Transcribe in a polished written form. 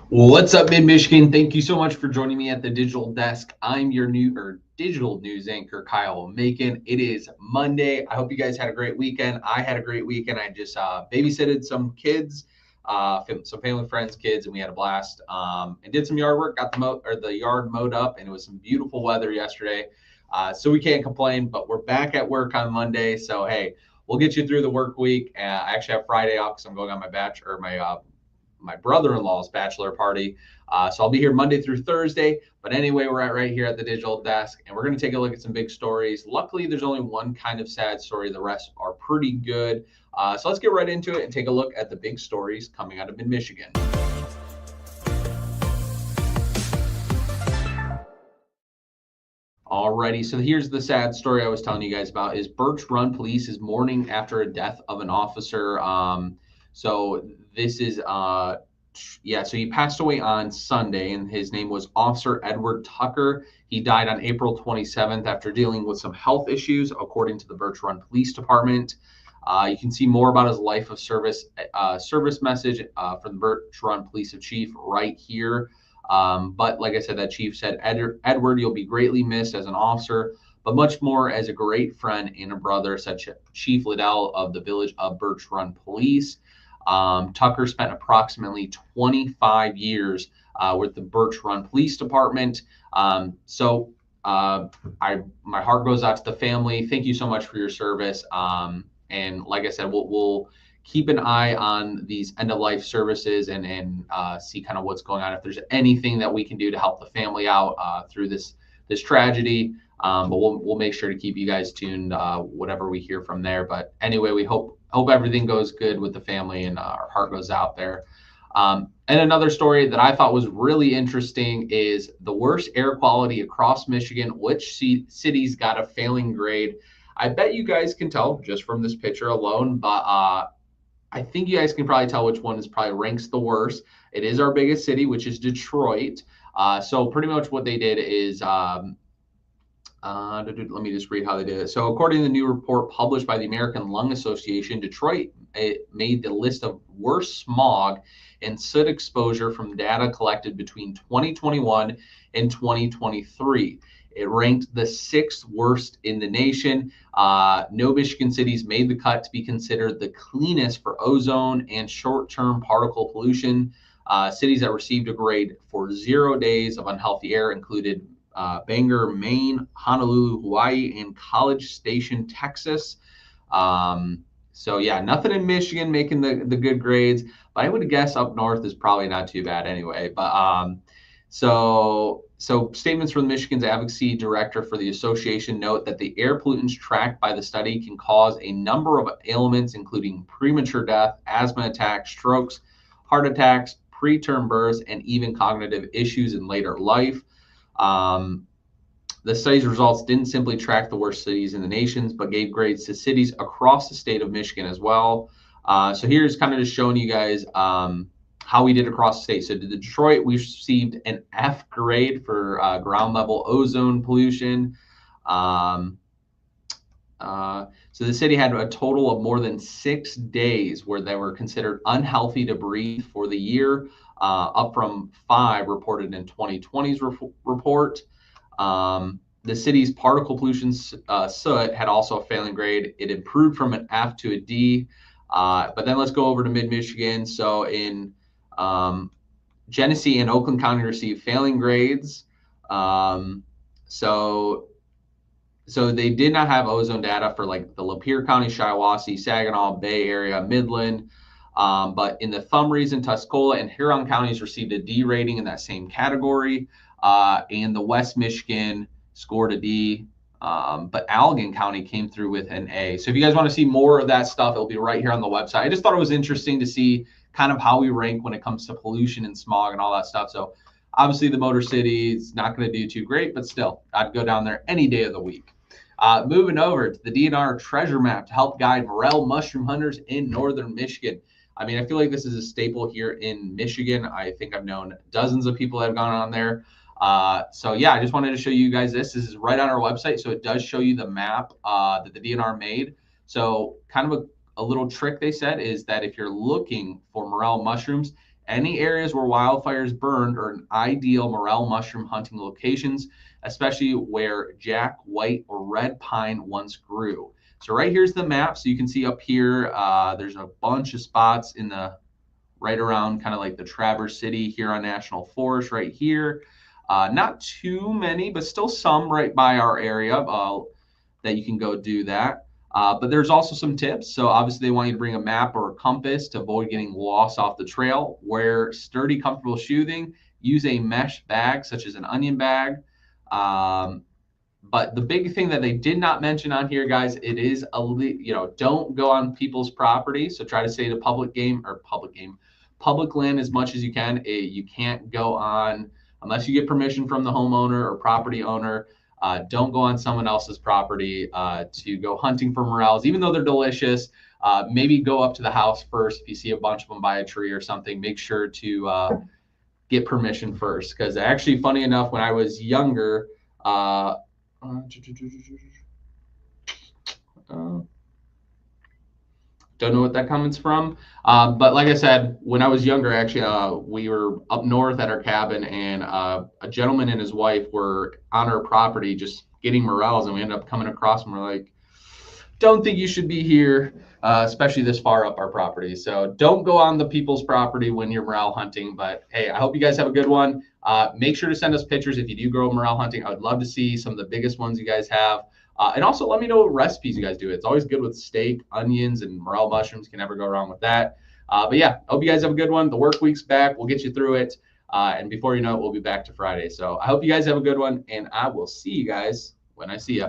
What's up, Mid-Michigan? Thank you so much for joining me at the digital desk. I'm your digital news anchor, Kyle Macon. It is Monday. I hope you guys had a great weekend. I had a great weekend. I just babysitted some kids, some family friends' kids, and we had a blast. And did some yard work. Got the yard mowed up, and it was some beautiful weather yesterday. So we can't complain. But we're back at work on Monday. So hey, we'll get you through the work week. I actually have Friday off because I'm going on my brother-in-law's bachelor party. So I'll be here Monday through Thursday. But anyway, we're right here at the digital desk, and we're going to take a look at some big stories. Luckily, there's only one kind of sad story. The rest are pretty good. So let's get right into it and take a look at the big stories coming out of Mid-Michigan. Alrighty, so here's the sad story I was telling you guys about is Birch Run Police is mourning after a death of an officer. So this is so he passed away on Sunday, and his name was Officer Edward Tucker. He died on April 27th after dealing with some health issues, according to the Birch Run Police Department. You can see more about his life of service message from the Birch Run Police Chief right here. But like I said, that chief said, Edward, you'll be greatly missed as an officer, but much more as a great friend and a brother, such Chief Liddell of the village of Birch Run Police. Tucker spent approximately 25 years with the Birch Run Police Department. My heart goes out to the family. Thank you so much for your service. And like I said, we'll keep an eye on these end-of-life services and see kind of what's going on. If there's anything that we can do to help the family out through this tragedy, but we'll make sure to keep you guys tuned, whatever we hear from there. But anyway, we hope everything goes good with the family, and our heart goes out there. And another story that I thought was really interesting is the worst air quality across Michigan. Which cities got a failing grade? I bet you guys can tell just from this picture alone, but I think you guys can probably tell which one is probably ranks the worst. It is our biggest city, which is Detroit. So pretty much what they did is, let me just read how they did it. So according to the new report published by the American Lung Association, Detroit made the list of worst smog and soot exposure from data collected between 2021 and 2023. It ranked the 6th worst in the nation. No Michigan cities made the cut to be considered the cleanest for ozone and short-term particle pollution. Cities that received a grade for 0 days of unhealthy air included Bangor, Maine, Honolulu, Hawaii, and College Station, Texas. So yeah, nothing in Michigan making the good grades, but I would guess up north is probably not too bad anyway. But So statements from Michigan's advocacy director for the association note that the air pollutants tracked by the study can cause a number of ailments, including premature death, asthma attacks, strokes, heart attacks, preterm births, and even cognitive issues in later life. The study's results didn't simply track the worst cities in the nation, but gave grades to cities across the state of Michigan as well. So here's kind of just showing you guys how we did across the state. So to Detroit, we received an F grade for ground level ozone pollution. So the city had a total of more than 6 days where they were considered unhealthy to breathe for the year, up from 5 reported in 2020's report. The city's particle pollution soot had also a failing grade. It improved from an F to a D. But then let's go over to Mid-Michigan. So in Genesee and Oakland County received failing grades. So they did not have ozone data for like the Lapeer County, Shiawassee, Saginaw, Bay Area, Midland. But in the Thumb region, Tuscola and Huron counties received a D rating in that same category. And the West Michigan scored a D. But Allegan County came through with an A. So if you guys want to see more of that stuff, it'll be right here on the website. I just thought it was interesting to see kind of how we rank when it comes to pollution and smog and all that stuff. So obviously the Motor City is not going to do too great, but still, I'd go down there any day of the week. Moving over to the DNR treasure map to help guide morel mushroom hunters in northern Michigan. I mean, I feel like this is a staple here in Michigan. I think I've known dozens of people that have gone on there. So yeah, I just wanted to show you guys this. This is right on our website, so it does show you the map that the DNR made. So kind of a little trick they said is that if you're looking for morel mushrooms, Any areas where wildfires burned are an ideal morel mushroom hunting locations, especially where jack, white, or red pine once grew. So right here's the map. So you can see up here, there's a bunch of spots in the right around kind of like the Traverse City Huron National Forest right here. Not too many, but still some right by our area that you can go do that. But there's also some tips. So obviously they want you to bring a map or a compass to avoid getting lost off the trail. Wear sturdy, comfortable shooting. Use a mesh bag such as an onion bag. But the big thing that they did not mention on here, guys, it is don't go on people's property. So try to stay to public land as much as you can. You can't go on unless you get permission from the homeowner or property owner. Don't go on someone else's property to go hunting for morels, even though they're delicious. Maybe go up to the house first. If you see a bunch of them by a tree or something, make sure to get permission first. Because actually, funny enough, when I was younger, don't know what that comment's from. But like I said, when I was younger, actually, we were up north at our cabin, and a gentleman and his wife were on our property just getting morels, and we ended up coming across them. We're like, don't think you should be here, especially this far up our property. So don't go on the people's property when you're morel hunting. But hey, I hope you guys have a good one. Make sure to send us pictures if you do go morel hunting. I would love to see some of the biggest ones you guys have. And also let me know what recipes you guys do. It's always good with steak, onions, and morel mushrooms. Can never go wrong with that. But yeah, I hope you guys have a good one. The work week's back. We'll get you through it. And before you know it, we'll be back to Friday. So I hope you guys have a good one, and I will see you guys when I see you.